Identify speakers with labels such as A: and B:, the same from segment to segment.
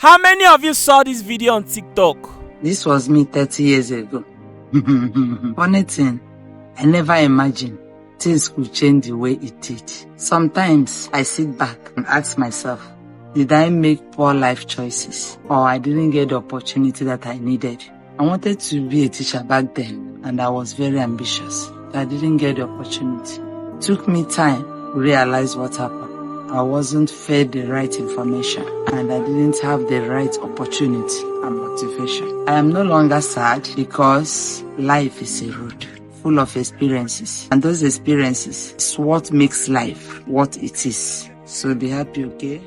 A: How many of you saw this video on TikTok?
B: This was me 30 years ago. Funny thing, I never imagined things could change the way it did. Sometimes I sit back and ask myself, did I make poor life choices? Or I didn't get the opportunity that I needed? I wanted to be a teacher back then, and I was very ambitious. I didn't get the opportunity. It took me time to realize what happened. I wasn't fed the right information, and I didn't have the right opportunity and motivation. I am no longer sad because life is a road full of experiences, and those experiences is what makes life what it is. So be happy, okay?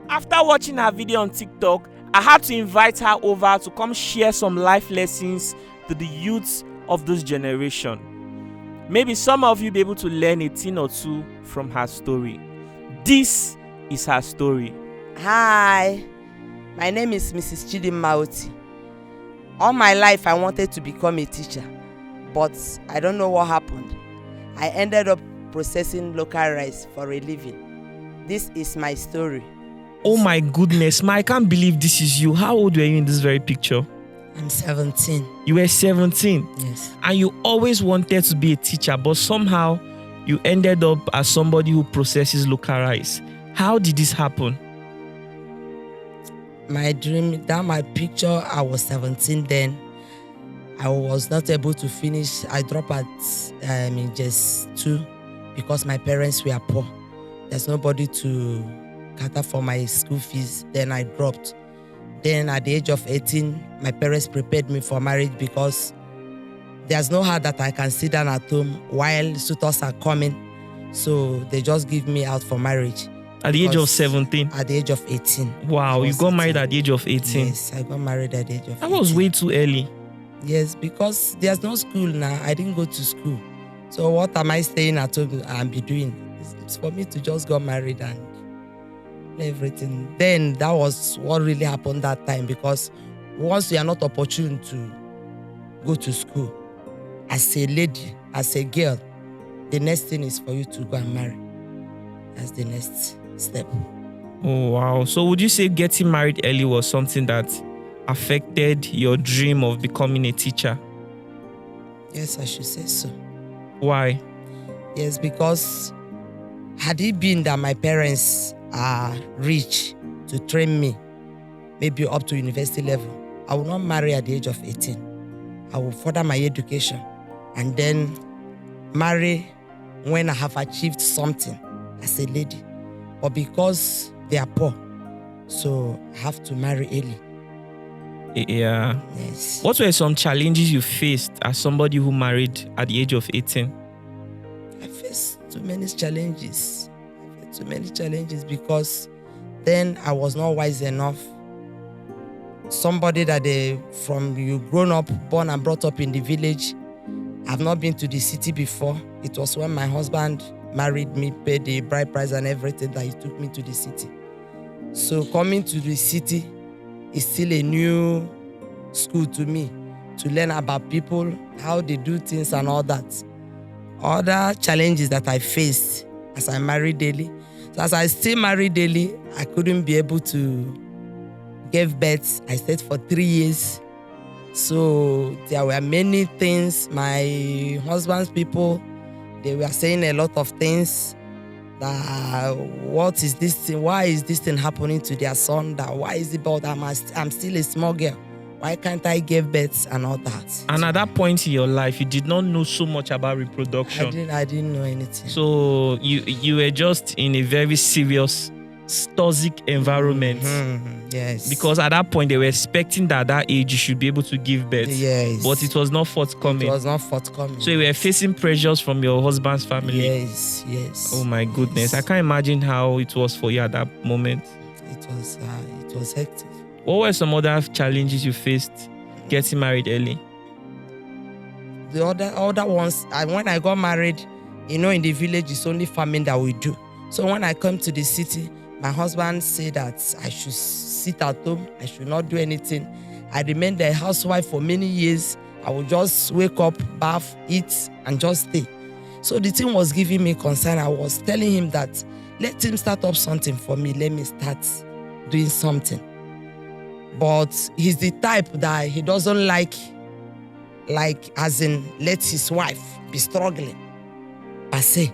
A: After watching her video on TikTok, I had to invite her over to come share some life lessons to the youths of this generation. Maybe some of you be able to learn a thing or two from her story. This is her story.
C: Hi, my name is Mrs. Chidinma. All my life I wanted to become a teacher, but I don't know what happened. I ended up processing local rice for a living. This is my story.
A: Oh my goodness, I can't believe this is you. How old were you in this very picture?
C: I'm 17.
A: You were 17?
C: Yes.
A: And you always wanted to be a teacher, but somehow you ended up as somebody who processes local rice. How did this happen?
C: My dream, that my picture, I was 17 then. I was not able to finish. I dropped at just 2 because my parents were poor. There's nobody to cater for my school fees. Then I dropped. Then at the age of 18, my parents prepared me for marriage because there's no how that I can sit down at home while suitors are coming. So they just give me out for marriage.
A: At the age of 17?
C: At the age of 18.
A: Wow, you got married at the age of 18?
C: Yes, I got married at the age of 18.
A: That was way too early.
C: Yes, because there's no school now. I didn't go to school. So what am I staying at home and be doing? It's for me to just get married and everything. Then that was what really happened that time, because once you are not opportune to go to school, as a lady, as a girl, the next thing is for you to go and marry. That's the next step.
A: Oh, wow. So would you say getting married early was something that affected your dream of becoming a teacher?
C: Yes, I should say so.
A: Why?
C: Yes, because had it been that my parents are rich to train me, maybe up to university level, I will not marry at the age of 18. I will further my education and then marry when I have achieved something as a lady. But because they are poor, so I have to marry early.
A: Yeah.
C: Yes.
A: What were some challenges you faced as somebody who married at the age of 18?
C: I faced too many challenges. Because then I was not wise enough. Somebody that you grown up, born and brought up in the village. I've not been to the city before. It was when my husband married me, paid the bride price and everything, that he took me to the city. So coming to the city is still a new school to me, to learn about people, how they do things and all that. Other challenges that I faced as I married daily. So as I still married daily, I couldn't be able to give birth. I stayed for 3 years. So there were many things. My husband's people, they were saying a lot of things. That what is this thing? Why is this thing happening to their son? That why is it about I'm still a small girl? Why can't I give birth and all that?
A: And at that point in your life, you did not know so much about reproduction.
C: I didn't know anything.
A: So you were just in a very serious, toxic environment.
C: Yes.
A: Because at that point, they were expecting that at that age you should be able to give birth.
C: Yes.
A: But it was not forthcoming.
C: It was not forthcoming.
A: So you were facing pressures from your husband's family.
C: Yes.
A: Oh my goodness.
C: Yes.
A: I can't imagine how it was for you at that moment.
C: It was hectic.
A: What were some other challenges you faced getting married early?
C: The other ones, when I got married, in the village, it's only farming that we do. So when I come to the city, my husband said that I should sit at home. I should not do anything. I remained a housewife for many years. I would just wake up, bath, eat, and just stay. So the thing was giving me concern. I was telling him that let him start up something for me. Let me start doing something. But he's the type that he doesn't like as in let his wife be struggling per se.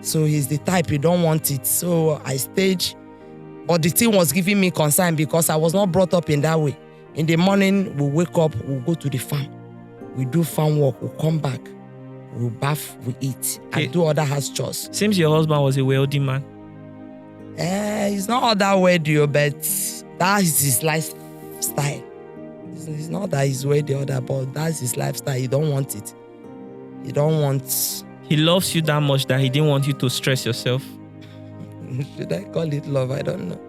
C: So he's the type he don't want it. So I stayed, but the thing was giving me concern because I was not brought up in that way. In the morning, we wake up, we go to the farm. We do farm work, we come back, we bath, we eat, and do other house chores.
A: Seems your husband was a wealthy man.
C: He's not all that wealthy, but that is his lifestyle. It's not that he's wealthy or that, but that's his lifestyle. He don't want it. He don't want...
A: He loves you that much that he didn't want you to stress yourself.
C: Should I call it love? I don't know.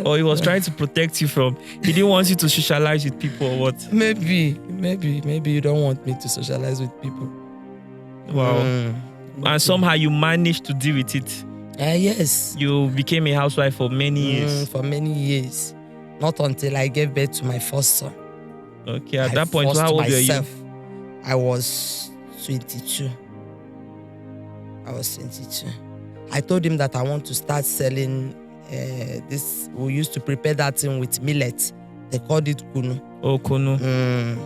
A: Or he was trying to protect you from... He didn't want you to socialize with people or what?
C: Maybe you don't want me to socialize with people.
A: Wow. And somehow you managed to deal with it.
C: Yes.
A: You became a housewife for many years.
C: For many years. Not until I gave birth to my first son.
A: Okay, at that point, how old were you?
C: I was 22. I told him that I want to start selling this. We used to prepare that thing with millet. They called it kunu.
A: Oh, kunu.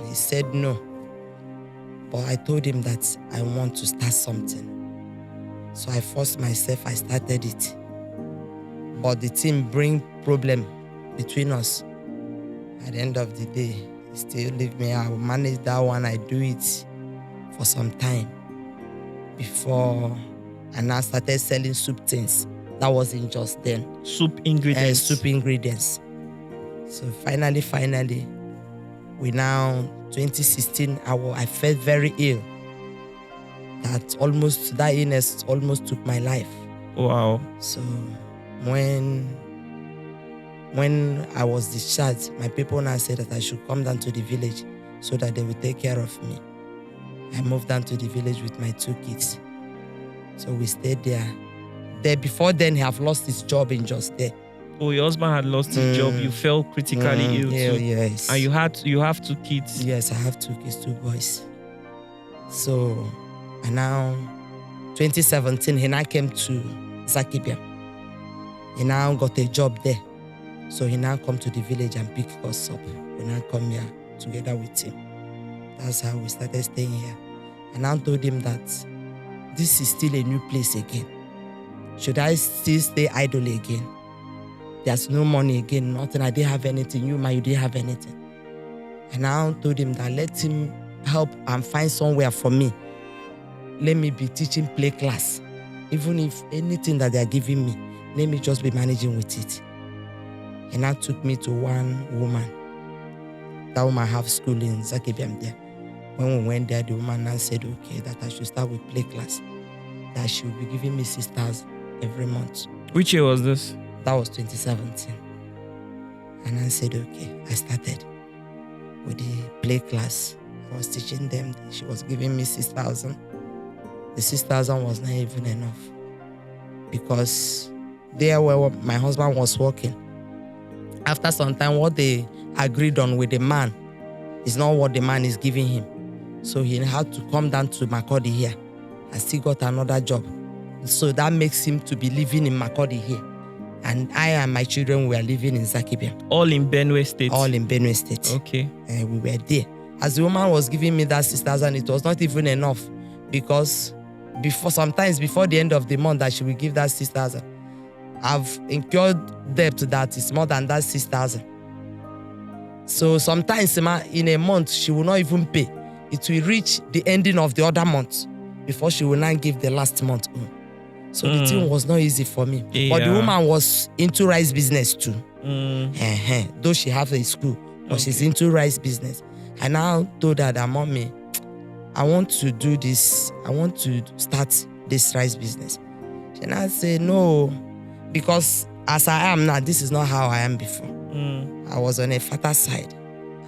C: He said no. But I told him that I want to start something. So I forced myself, I started it. But the thing bring problem between us. At the end of the day, he still leave me. I will manage that one. I do it for some time before I now started selling soup things. That wasn't just then.
A: Soup ingredients.
C: Soup ingredients. So finally, we now, 2016, I felt very ill. That illness almost took my life.
A: Wow.
C: So when I was discharged, my people now said that I should come down to the village so that they would take care of me. I moved down to the village with my 2 kids. So we stayed there. Before then, he have lost his job in just there.
A: Oh, your husband had lost his job. You fell critically ill too.
C: Yes.
A: And you have 2 kids.
C: Yes, I have 2 kids, 2 boys. So, and now, 2017, he now came to Zakibia. He now got a job there. So he now come to the village and pick us up. We now come here together with him. That's how we started staying here. And I told him that this is still a new place again. Should I still stay idle again? There's no money again, nothing. I didn't have anything. You didn't have anything. And I told him that let him help and find somewhere for me. Let me be teaching play class. Even if anything that they are giving me, let me just be managing with it. And that took me to one woman. That woman have school in Zakibiam there. When we went there, the woman now said, okay, that I should start with play class. That she will be giving me 6,000 every month.
A: Which year was this?
C: That was 2017. And I said, okay, I started with the play class. I was teaching them. She was giving me 6,000. The 6,000 was not even enough. Because there where my husband was working, after some time, what they agreed on with the man is not what the man is giving him. So he had to come down to Makurdi here. I still got another job. So that makes him to be living in Makurdi here. And I and my children were living in Zakibia.
A: All in Benue State?
C: All in Benue State.
A: Okay.
C: We were there. As the woman was giving me that 6,000, it was not even enough. Because sometimes before the end of the month that she will give that 6,000, I've incurred debt that is more than that 6,000. So sometimes in a month, she will not even pay. It will reach the ending of the other month before she will not give the last month. So the thing was not easy for me. Yeah. But the woman was into rice business too. Though she have a school, but she's into rice business. I now told her that, mommy, I want to do this. I want to start this rice business. She now said, no, because as I am now, this is not how I am before. I was on a fatter side.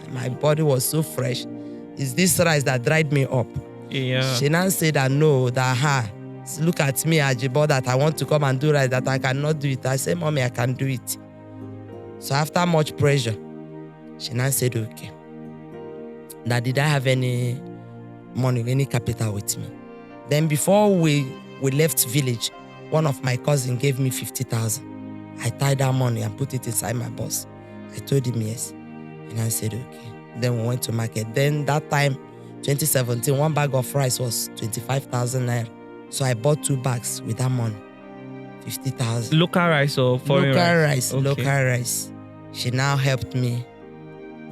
C: My body was so fresh. It's this rice that dried me up.
A: Yeah.
C: She now said that no, that look at me, Ajibo, that I want to come and do rice, that I cannot do it. I said, mommy, I can do it. So after much pressure, she now said, okay. That did I have any money, any capital with me? Then before we left village, one of my cousins gave me 50,000. I tied that money and put it inside my box. I told him yes. And I said, okay. Then we went to market. Then that time, 2017, one bag of rice was 25,000 naira. So I bought 2 bags with that money, 50,000.
A: Local rice or foreign rice? Okay.
C: Local rice. She now helped me.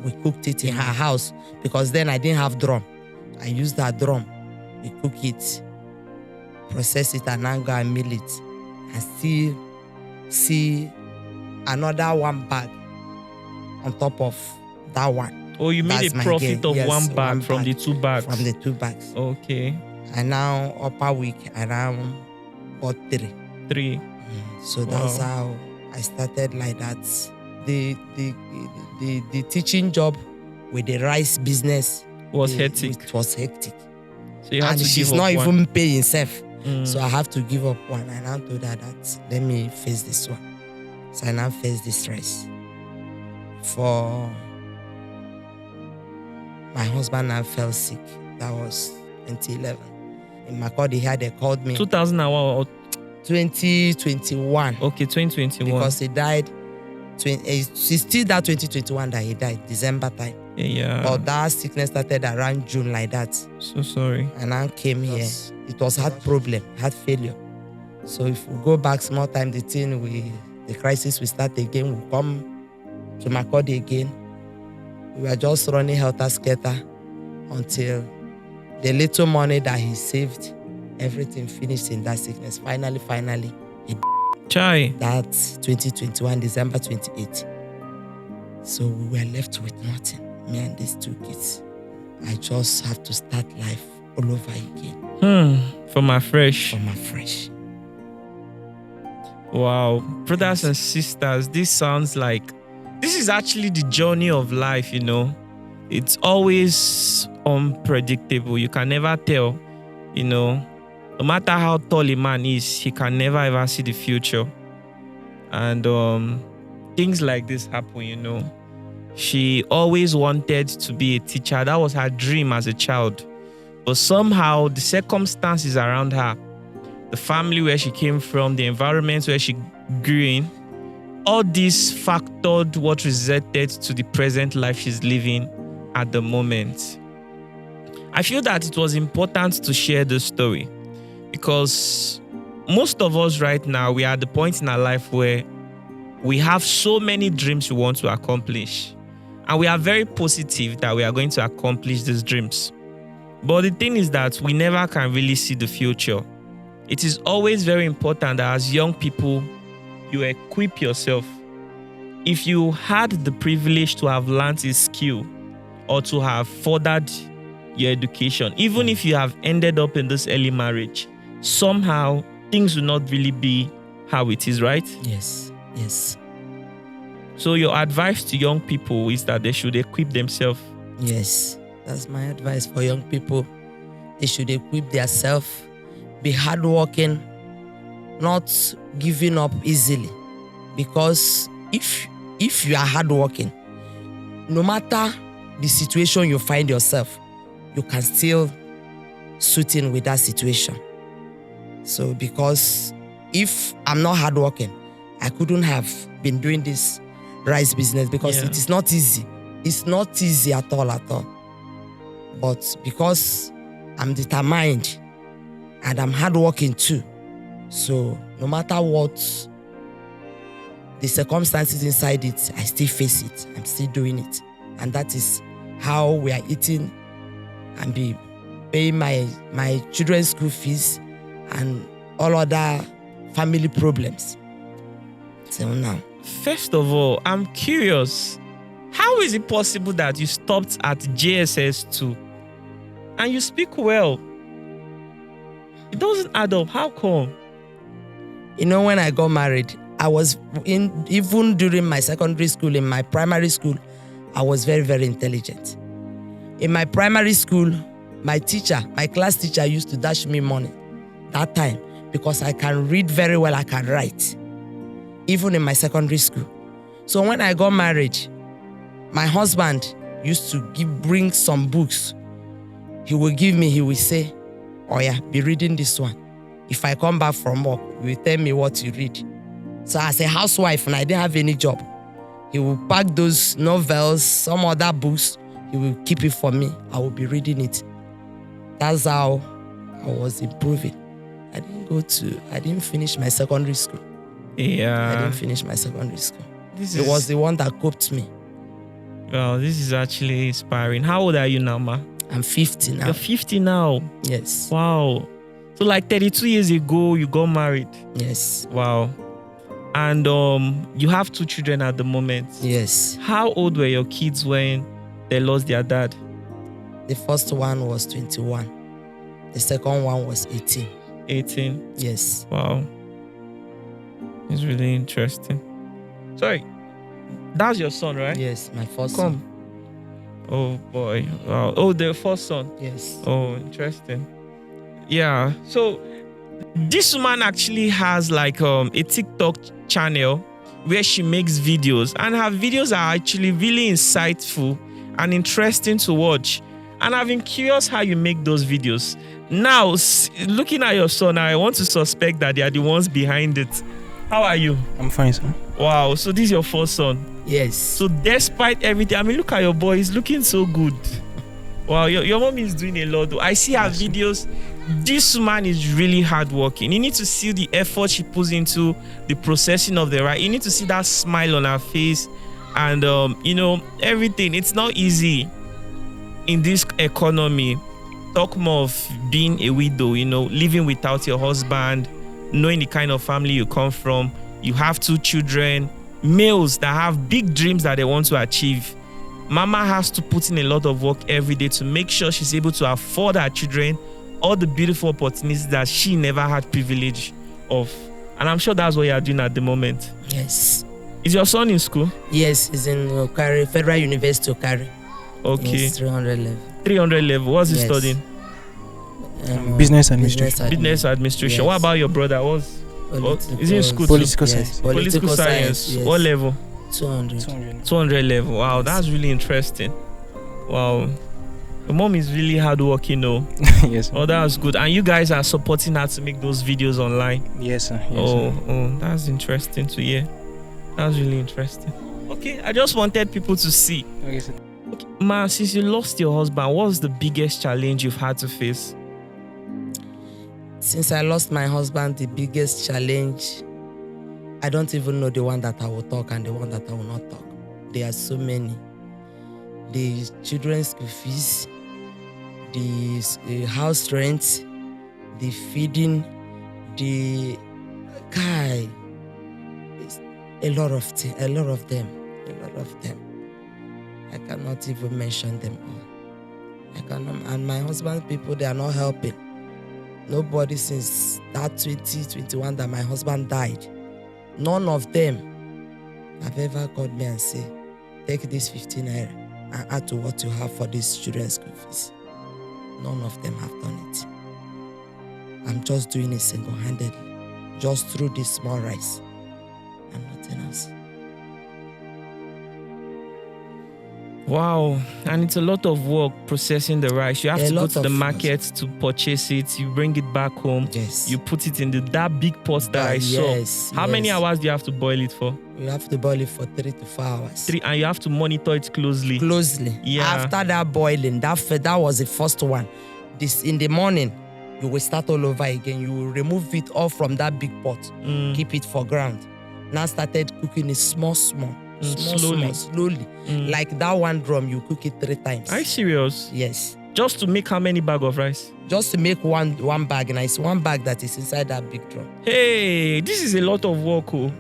C: We cooked it in her house because then I didn't have drum. I used that drum. We cook it, process it, and now go and mill it. And still see another 1 bag on top of that one.
A: Oh, you made
C: That's
A: a
C: my
A: profit
C: gain.
A: of
C: Yes,
A: 1 bag from
C: bag
A: the 2 bags?
C: From the 2 bags.
A: Okay.
C: And now upper week, I now bought 3.
A: 3.
C: So that's how I started like that. The teaching job with the rice business
A: was hectic.
C: It was hectic.
A: So you had
C: and
A: to
C: she's
A: give
C: not
A: up
C: even paying self.
A: Mm.
C: So I have to give up one. And I told her that let me face this one. So I now face this rice. For my husband now fell sick. That was 2011. In Makodi here, they called me.
A: 2001 or
C: 2021.
A: Okay, 2021.
C: Because he died. It's still that 2021 that he died, December time.
A: Yeah.
C: But that sickness started around June like that.
A: So sorry.
C: And I came here. It was heart problem, heart failure. So if we go back small time, the crisis will start again. We'll come to Makodi again. We were just running helter-skelter until the little money that he saved, everything finished in that sickness. Finally, he
A: Chai.
C: That's 2021, December 28. So we were left with nothing, me and these 2 kids. I just have to start life all over again.
A: From afresh.
C: From afresh.
A: Wow. Brothers and sisters, this is actually the journey of life, you know. It's always unpredictable. You can never tell, you know. No matter how tall a man is, he can never ever see the future. And things like this happen, you know. She always wanted to be a teacher. That was her dream as a child. But somehow the circumstances around her, the family where she came from, the environment where she grew in, all this factored what resulted to the present life she's living at the moment. I feel that it was important to share this story because most of us right now, we are at the point in our life where we have so many dreams we want to accomplish. And we are very positive that we are going to accomplish these dreams. But the thing is that we never can really see the future. It is always very important that as young people, you equip yourself. If you had the privilege to have learned a skill or to have furthered your education, even if you have ended up in this early marriage, somehow things will not really be how it is, right?
C: Yes.
A: So your advice to young people is that they should equip themselves.
C: Yes, that's my advice for young people. They should equip themselves, be hardworking, not giving up easily. Because if you are hardworking, no matter the situation you find yourself, you can still suit in with that situation. So because if I'm not hardworking, I couldn't have been doing this rice business because it is not easy. It's not easy at all. But because I'm determined and I'm hardworking too, so no matter what the circumstances inside it, I still face it. I'm still doing it. And that is how we are eating and be paying my children's school fees and all other family problems. So now.
A: First of all, I'm curious. How is it possible that you stopped at JSS 2 and you speak well? It doesn't add up. How come?
C: You know, when I got married, I was even during my secondary school, in my primary school, I was very, very intelligent. In my primary school, my class teacher used to dash me money that time because I can read very well, I can write, even in my secondary school. So when I got married, my husband used to bring some books. He will say, oh yeah, be reading this one. If I come back from work, he will tell me what you read. So as a housewife, and I didn't have any job, He will pack those novels, some other books. He will keep it for me. I will be reading it. That's how I was improving. I didn't finish my secondary school.
A: Yeah.
C: I didn't finish my secondary school.
A: It
C: was the one that coped me.
A: Well, this is actually inspiring. How old are you now, ma?
C: I'm 50 now.
A: You're 50 now?
C: Yes.
A: Wow. So like 32 years ago, you got married?
C: Yes.
A: Wow. And you have 2 children at the moment?
C: Yes.
A: How old were your kids when they lost their dad?
C: The first one was 21. The second one was 18.
A: 18?
C: Yes.
A: Wow. It's really interesting. Sorry. That's your son, right?
C: Yes, my first
A: Come.
C: son.
A: Oh boy. Wow. Oh, the first son.
C: Yes.
A: Oh, interesting. Yeah. So this woman actually has like a TikTok channel where she makes videos, and her videos are actually really insightful and interesting to watch. And I've been curious how you make those videos. Now, looking at your son, I want to suspect that they are the ones behind it. How are you?
D: I'm fine, sir.
A: Wow. So this is your first son.
C: Yes.
A: So despite everything, I mean, look at your boy. He's looking so good. Wow, your mom is doing a lot. I see her videos. This woman is really hardworking. You need to see the effort she puts into the processing of the rice. You need to see that smile on her face, and everything. It's not easy in this economy. Talk more of being a widow. Living without your husband, knowing the kind of family you come from. You have 2 children, males that have big dreams that they want to achieve. Mama has to put in a lot of work every day to make sure she's able to afford her children all the beautiful opportunities that she never had privilege of. And I'm sure that's what you are doing at the moment.
C: Yes.
A: Is your son in school?
C: Yes, he's in Okari, Federal University Okari.
A: Okay.
C: He's 300 level.
A: 300 level. What's he studying?
D: Business administration.
A: Business administration.
C: Yes.
A: What about your brother? Is he in school?
D: Political
A: too?
D: science.
A: Political science.
C: Yes.
A: What level?
C: 200.
A: 200 level. Wow, that's really interesting. Wow. Your mom is really hardworking, though.
D: Yes, sir.
A: Oh, that's good. And you guys are supporting her to make those videos online.
D: Yes, sir. Yes,
A: Oh,
D: sir.
A: that's interesting to hear. That's really interesting. Okay, I just wanted people to see.
D: Okay, sir.
A: Okay, ma, since you lost your husband, what's the biggest challenge you've had to face?
C: Since I lost my husband, the biggest challenge, I don't even know the one that I will talk and the one that I will not talk. There are so many. The children's school fees, the house rent, the feeding, the guy. A lot of them. I cannot even mention them all. I cannot, and my husband's people, they are not helping. Nobody since that 2021 that my husband died, none of them have ever called me and say, take this 15 naira and add to what you have for these children's school fees. None of them have done it. I'm just doing it single-handedly, just through this small rice and nothing else.
A: Wow, and it's a lot of work processing the rice. You have to go to the market to purchase it. You bring it back home.
C: Yes.
A: You put it in that big pot that I saw.
C: Yes.
A: How many hours do you have to boil it for?
C: You have to boil it for 3 to 4 hours.
A: 3, and you have to monitor it closely. Yeah.
C: After that boiling, that was the first one. This in the morning, you will start all over again. You will remove it all from that big pot. Keep it for ground. Now started cooking it small. Slowly. Like that one drum, you cook it 3 times.
A: Are you serious?
C: Yes.
A: Just to make how many bag of rice?
C: Just to make one bag, and it's one bag that is inside that big drum.
A: Hey, this is a lot of work, oh.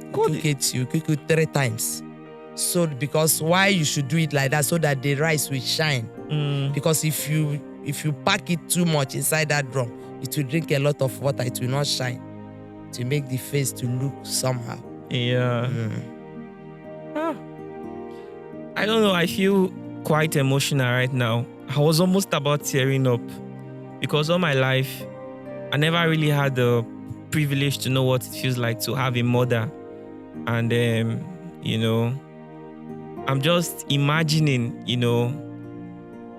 C: You cook it 3 times. So because why you should do it like that, so that the rice will shine. Because if you pack it too much inside that drum, it will drink a lot of water, it will not shine. To make the face to look somehow.
A: Yeah. I don't know. I feel quite emotional right now. I was almost about tearing up because all my life, I never really had the privilege to know what it feels like to have a mother. And, I'm just imagining,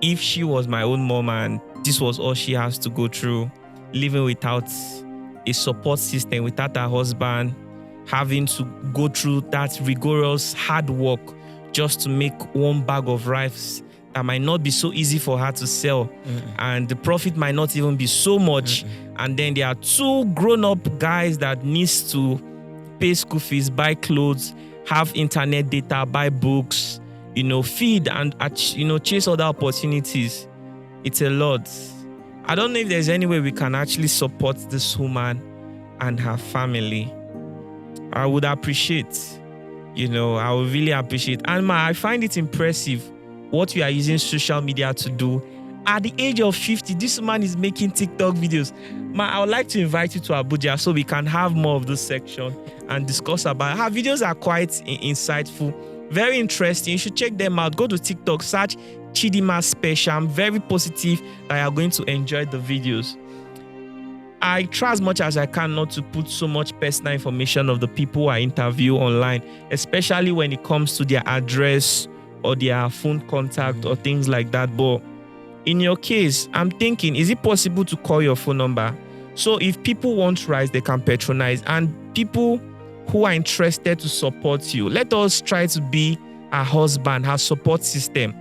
A: if she was my own mom and this was all she has to go through, living without a support system, without her husband, having to go through that rigorous hard work just to make one bag of rice that might not be so easy for her to sell, and the profit might not even be so much. And then there are two grown-up guys that needs to pay school fees, buy clothes, have internet data, buy books, feed and chase other opportunities. It's a lot. I don't know if there's any way we can actually support this woman and her family. I would appreciate, I would really appreciate. And Ma, I find it impressive what you are using social media to do. At the age of 50, this man is making TikTok videos. Ma, I would like to invite you to Abuja so we can have more of this section and discuss about her videos. Are quite insightful, very interesting. You should check them out. Go to TikTok, search Chidinma Special. I'm very positive that you are going to enjoy the videos. I try as much as I can not to put so much personal information of the people I interview online, especially when it comes to their address or their phone contact or things like that. But in your case, I'm thinking, is it possible to call your phone number? So if people want rice, they can patronize. And people who are interested to support you, let us try to be her husband, her support system.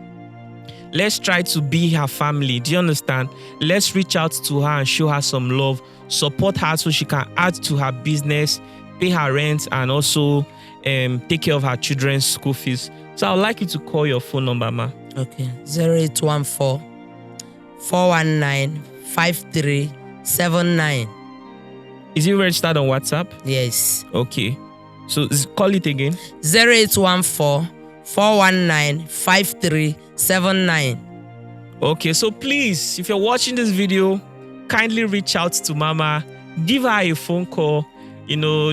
A: Let's try to be her family. Do you understand? Let's reach out to her and show her some love. Support her so she can add to her business, pay her rent, and also take care of her children's school fees. So I would like you to call your phone number, Ma.
C: Okay. 0814 419 5379.
A: Is it registered on WhatsApp?
C: Yes.
A: Okay. So call it again.
C: 0814 419 5379.
A: Okay, so please, if you're watching this video, kindly reach out to Mama, give her a phone call,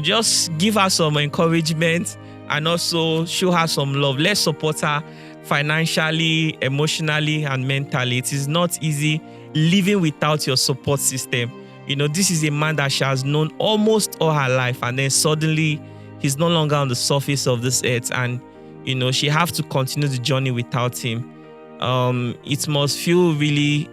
A: just give her some encouragement and also show her some love. Let's support her financially, emotionally, and mentally. It is not easy living without your support system. This is a man that she has known almost all her life, and then suddenly he's no longer on the surface of this earth, and she have to continue the journey without him. It must feel really,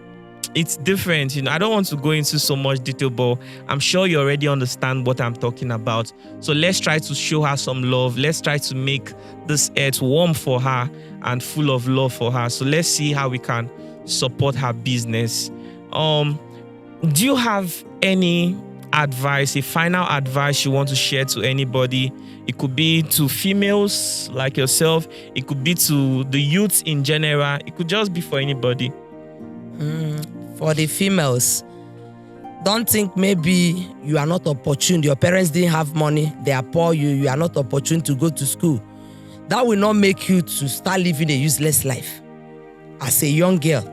A: it's different. I don't want to go into so much detail, but I'm sure you already understand what I'm talking about. So let's try to show her some love. Let's try to make this earth warm for her and full of love for her. So let's see how we can support her business. Do you have any advice, a final advice you want to share to anybody? It could be to females like yourself. It could be to the youth in general. It could just be for anybody.
C: For the females, don't think maybe you are not opportune. Your parents didn't have money. They are poor. You are not opportune to go to school. That will not make you to start living a useless life as a young girl.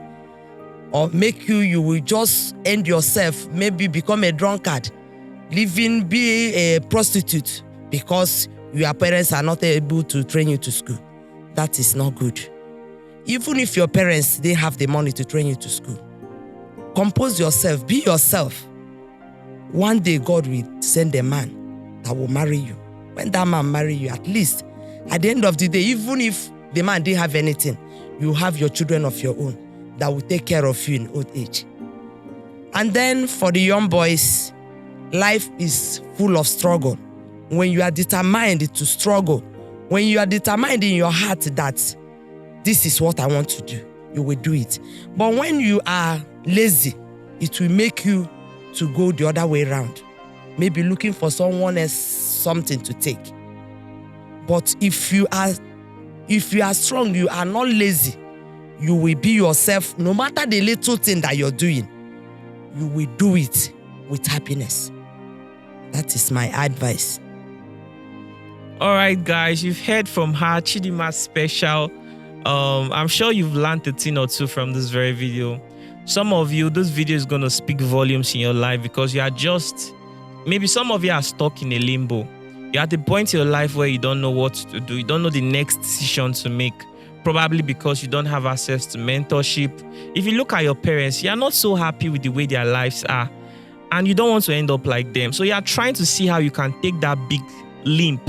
C: Or make you will just end yourself, maybe become a drunkard, be a prostitute because your parents are not able to train you to school. That is not good. Even if your parents, they have the money to train you to school, compose yourself, be yourself. One day God will send a man that will marry you. When that man marry you, at least at the end of the day, even if the man didn't have anything, you have your children of your own that will take care of you in old age. And then for the young boys, life is full of struggle. When you are determined to struggle, when you are determined in your heart that this is what I want to do, you will do it. But when you are lazy, it will make you to go the other way around. Maybe looking for someone else something to take. But if you are strong, you are not lazy, you will be yourself. No matter the little thing that you're doing, you will do it with happiness. That is my advice.
A: All right, guys, you've heard from her, Chidinma Special. I'm sure you've learned a thing or two from this very video. Some of you, this video is going to speak volumes in your life because you are maybe some of you are stuck in a limbo. You're at the point in your life where you don't know what to do. You don't know the next decision to make. Probably because you don't have access to mentorship. If you look at your parents, you are not so happy with the way their lives are. And you don't want to end up like them. So you are trying to see how you can take that big leap.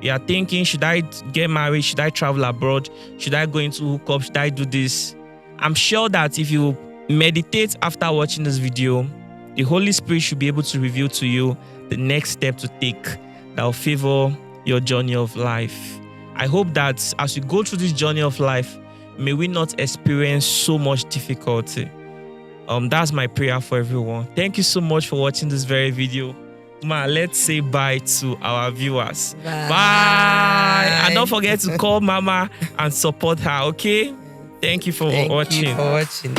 A: You are thinking, should I get married? Should I travel abroad? Should I go into hookup? Should I do this? I'm sure that if you meditate after watching this video, the Holy Spirit should be able to reveal to you the next step to take. that will favor your journey of life. I hope that as you go through this journey of life, may we not experience so much difficulty. That's my prayer for everyone. Thank you so much for watching this very video. Let's say bye to our viewers. Bye. And don't forget to call Mama and support her, okay? Thank you for watching.
C: Thank you for watching.